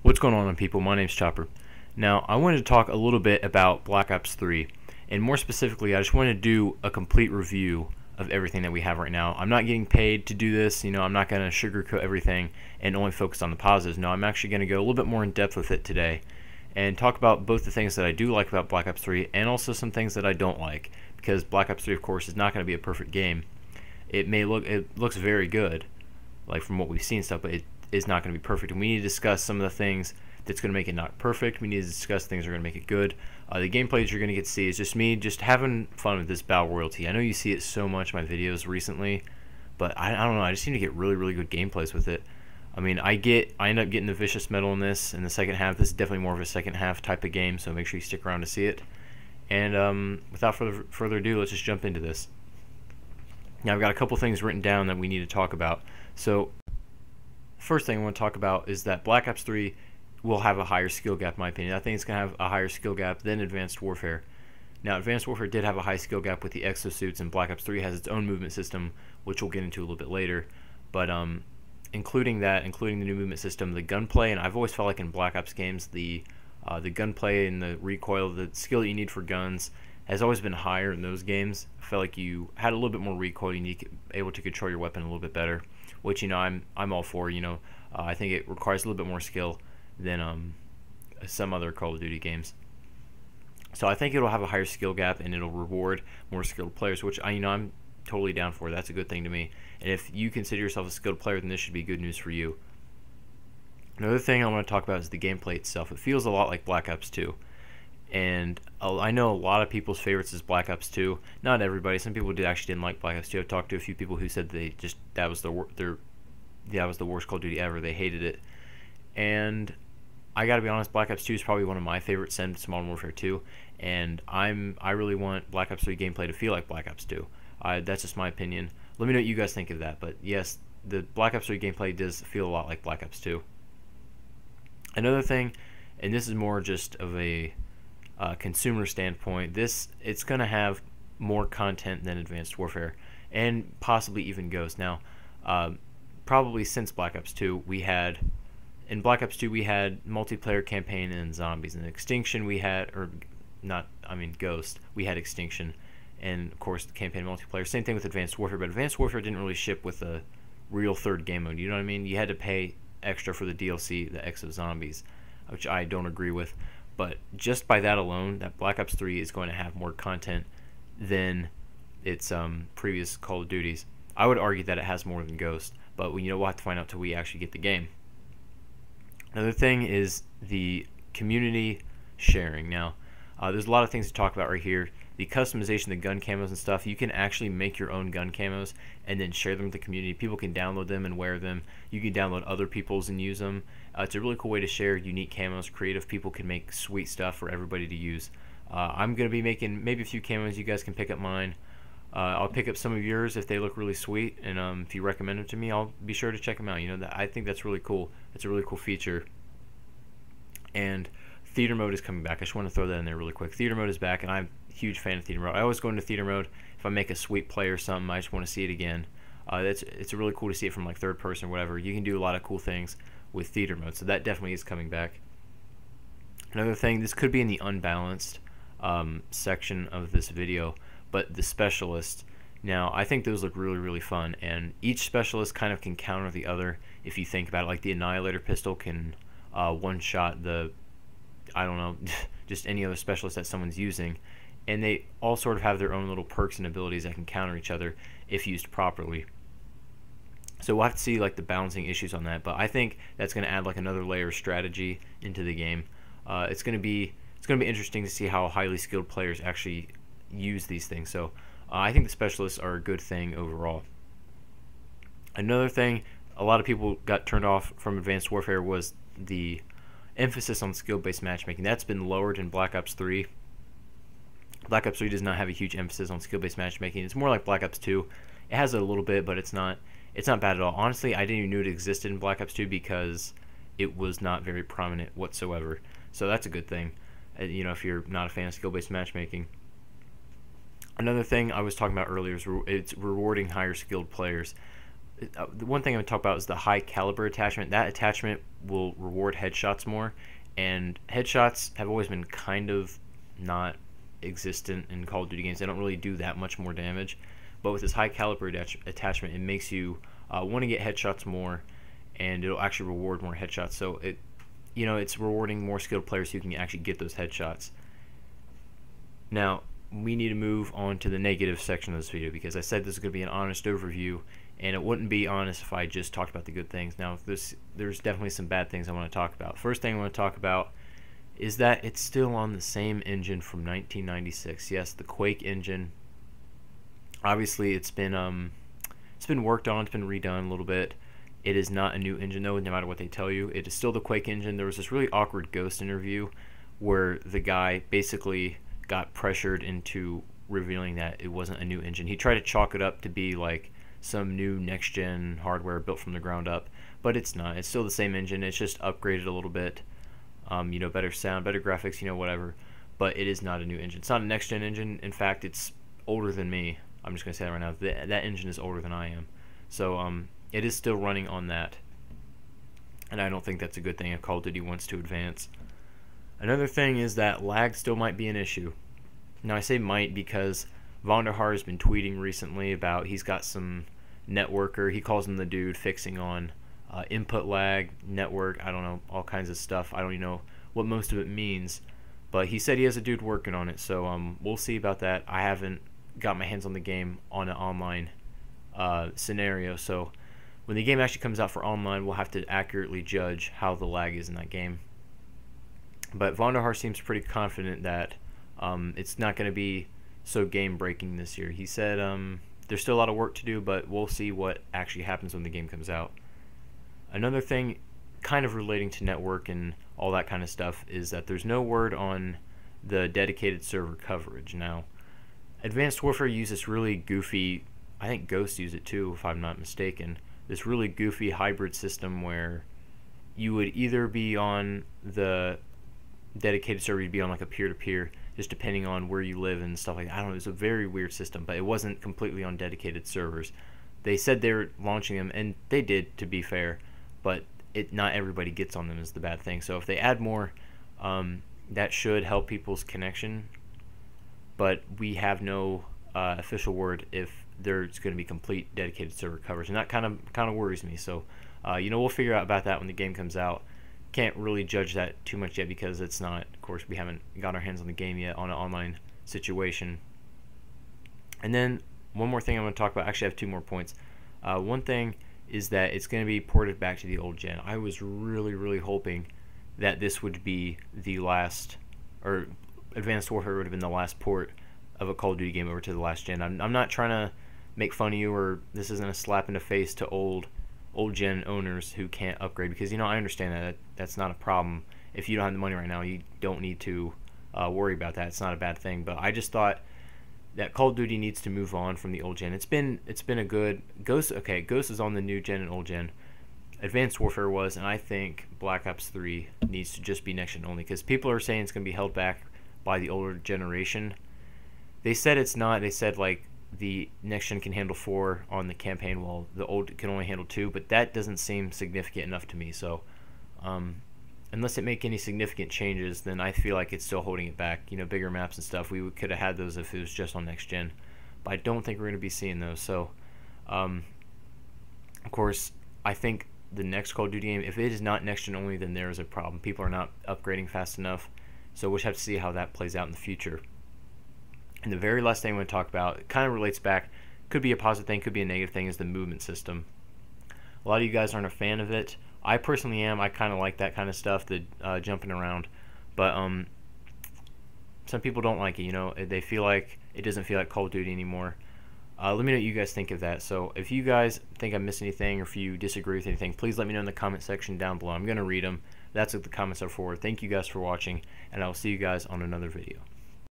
What's going on, people? My name's Chopper. Now, I wanted to talk a little bit about Black Ops 3, and more specifically, I just wanted to do a complete review of everything that we have right now. I'm not getting paid to do this, I'm not going to sugarcoat everything and only focus on the positives. No, I'm actually going to go a little bit more in depth with it today and talk about both the things that I do like about Black Ops 3 and also some things that I don't like, because Black Ops 3, of course, is not going to be a perfect game. It looks very good, like from what we've seen stuff, but it is not going to be perfect, and we need to discuss some of the things that's going to make it not perfect. We need to discuss things that are going to make it good. The gameplay that you're going to get to see is just me just having fun with this battle royalty. I know you see it so much in my videos recently, but I don't know, I just seem to get really good gameplays with it. I mean, I end up getting the vicious medal in this in the second half. This is definitely more of a second half type of game, so make sure you stick around to see it. And without further ado, let's just jump into this. Now, I've got a couple things written down that we need to talk about. So first thing I want to talk about is that Black Ops 3 will have a higher skill gap, in my opinion. I think it's going to have a higher skill gap than Advanced Warfare. Now, Advanced Warfare did have a high skill gap with the exosuits, and Black Ops 3 has its own movement system, which we'll get into a little bit later. But including the new movement system, the gunplay, and I've always felt like in Black Ops games, the gunplay and the recoil, the skill that you need for guns, has always been higher in those games. I felt like you had a little bit more recoil, you need to be able to control your weapon a little bit better, which I'm all for. I think it requires a little bit more skill than some other Call of Duty games. So I think it'll have a higher skill gap and it'll reward more skilled players, which I'm totally down for. That's a good thing to me. And if you consider yourself a skilled player, then this should be good news for you. Another thing I want to talk about is the gameplay itself. It feels a lot like Black Ops 2. And I know a lot of people's favorites is Black Ops 2. Not everybody. Some people didn't like Black Ops 2. I've talked to a few people who said that was the worst Call of Duty ever. They hated it. And I gotta be honest, Black Ops 2 is probably one of my favorites since Modern Warfare 2. And I really want Black Ops 3 gameplay to feel like Black Ops 2. That's just my opinion. Let me know what you guys think of that. But yes, the Black Ops 3 gameplay does feel a lot like Black Ops 2. Another thing, and this is more just of a consumer standpoint, it's going to have more content than Advanced Warfare, and possibly even Ghost. Now, probably since Black Ops 2, in Black Ops 2 we had multiplayer campaign and zombies. In Extinction we had, Ghost, we had Extinction, and of course the campaign multiplayer. Same thing with Advanced Warfare, but Advanced Warfare didn't really ship with a real third game mode. You know what I mean? You had to pay extra for the DLC, the Exo Zombies, which I don't agree with. But just by that alone, that Black Ops 3 is going to have more content than its previous Call of Duties. I would argue that it has more than Ghost, but we'll have to find out till we actually get the game. Another thing is the community sharing. Now, there's a lot of things to talk about right here. The customization, the gun camos and stuff, you can actually make your own gun camos and then share them with the community. People can download them and wear them. You can download other people's and use them. It's a really cool way to share unique camos. Creative people can make sweet stuff for everybody to use. I'm going to be making maybe a few camos. You guys can pick up mine. I'll pick up some of yours if they look really sweet, and if you recommend them to me, I'll be sure to check them out. I think that's really cool. It's a really cool feature. And theater mode is coming back. I just want to throw that in there really quick. Theater mode is back, and I'm a huge fan of theater mode. I always go into theater mode if I make a sweet play or something. I just want to see it again. It's really cool to see it from like third person or whatever. You can do a lot of cool things with theater mode, so that definitely is coming back. Another thing, this could be in the unbalanced section of this video, but the specialists. Now, I think those look really fun, and each specialist kind of can counter the other if you think about it. Like the Annihilator pistol can one-shot the, I don't know, just any other specialist that someone's using, and they all sort of have their own little perks and abilities that can counter each other if used properly. So we'll have to see like the balancing issues on that, but I think that's going to add like another layer of strategy into the game. It's going to be interesting to see how highly skilled players actually use these things. So I think the specialists are a good thing overall. Another thing a lot of people got turned off from Advanced Warfare was the emphasis on skill-based matchmaking. That's been lowered in Black Ops 3. Black Ops 3 does not have a huge emphasis on skill-based matchmaking. It's more like Black Ops 2. It has it a little bit, but it's not bad at all. Honestly, I didn't even know it existed in Black Ops 2 because it was not very prominent whatsoever. So that's a good thing, if you're not a fan of skill-based matchmaking. Another thing I was talking about earlier is it's rewarding higher skilled players. the one thing I'm going to talk about is the high caliber attachment. That attachment will reward headshots more, and headshots have always been kind of not existent in Call of Duty games. They don't really do that much more damage, but with this high caliber attachment, it makes you want to get headshots more, and it'll actually reward more headshots. So it's rewarding more skilled players who can actually get those headshots. Now, we need to move on to the negative section of this video, because I said this is going to be an honest overview, and it wouldn't be honest if I just talked about the good things. Now, there's definitely some bad things I want to talk about. First thing I want to talk about is that it's still on the same engine from 1996. Yes, the Quake engine. Obviously, it's been worked on, it's been redone a little bit. It is not a new engine though, no matter what they tell you. It is still the Quake engine. There was this really awkward Ghost interview where the guy basically got pressured into revealing that it wasn't a new engine. He tried to chalk it up to be like some new next-gen hardware built from the ground up, but it's not. It's still the same engine. It's just upgraded a little bit. Better sound, better graphics, whatever. But it is not a new engine. It's not a next-gen engine. In fact, it's older than me. I'm just going to say that right now. That engine is older than I am. So it is still running on that. And I don't think that's a good thing if Call of Duty wants to advance. Another thing is that lag still might be an issue. Now, I say might because Vonderhaar has been tweeting recently about he's got some networker. He calls him the dude fixing on input lag, network, I don't know, all kinds of stuff. I don't even know what most of it means. But he said he has a dude working on it, so we'll see about that. I haven't got my hands on the game on an online scenario, so when the game actually comes out for online, we'll have to accurately judge how the lag is in that game. But Vonderhaar seems pretty confident that it's not going to be so game-breaking this year. He said there's still a lot of work to do, but we'll see what actually happens when the game comes out. Another thing kind of relating to network and all that kind of stuff is that there's no word on the dedicated server coverage. Now, Advanced Warfare uses this really goofy, I think Ghost used it too if I'm not mistaken, this really goofy hybrid system where you would either be on the dedicated server, you'd be on like a peer-to-peer, just depending on where you live and stuff like that. I don't know, it's a very weird system, but it wasn't completely on dedicated servers. They said they were launching them, and they did, to be fair, but not everybody gets on them is the bad thing. So if they add more, that should help people's connection, but we have no official word if there's going to be complete dedicated server coverage, and that kind of worries me. So we'll figure out about that when the game comes out. Can't really judge that too much yet because it's not, of course, we haven't got our hands on the game yet on an online situation. And then one more thing I'm going to talk about, actually I have two more points. One thing is that it's going to be ported back to the old gen. I was really hoping that this would be the last, or Advanced Warfare would have been the last port of a Call of Duty game over to the last gen. I'm not trying to make fun of you, or this isn't a slap in the face to old gen owners who can't upgrade, because I understand that that's not a problem. If you don't have the money right now, you don't need to worry about that. It's not a bad thing. But I just thought that Call of Duty needs to move on from the old gen. It's been a good Ghost. Okay, Ghost is on the new gen and old gen. Advanced Warfare was, and I think Black Ops 3 needs to just be next gen only, because people are saying it's going to be held back by the older generation. They said it's not. They said like the next gen can handle 4 on the campaign, while the old can only handle 2, but that doesn't seem significant enough to me. So unless it make any significant changes, then I feel like it's still holding it back. Bigger maps and stuff, we could have had those if it was just on next gen, but I don't think we're going to be seeing those. So of course, I think the next Call of Duty game, if it is not next gen only, then there is a problem. People are not upgrading fast enough, so we'll just have to see how that plays out in the future. And the very last thing I want to talk about, it kind of relates back, could be a positive thing, could be a negative thing, is the movement system. A lot of you guys aren't a fan of it. I personally am. I kind of like that kind of stuff, the jumping around. But some people don't like it. They feel like it doesn't feel like Call of Duty anymore. Let me know what you guys think of that. So if you guys think I missed anything, or if you disagree with anything, please let me know in the comment section down below. I'm going to read them. That's what the comments are for. Thank you guys for watching, and I will see you guys on another video.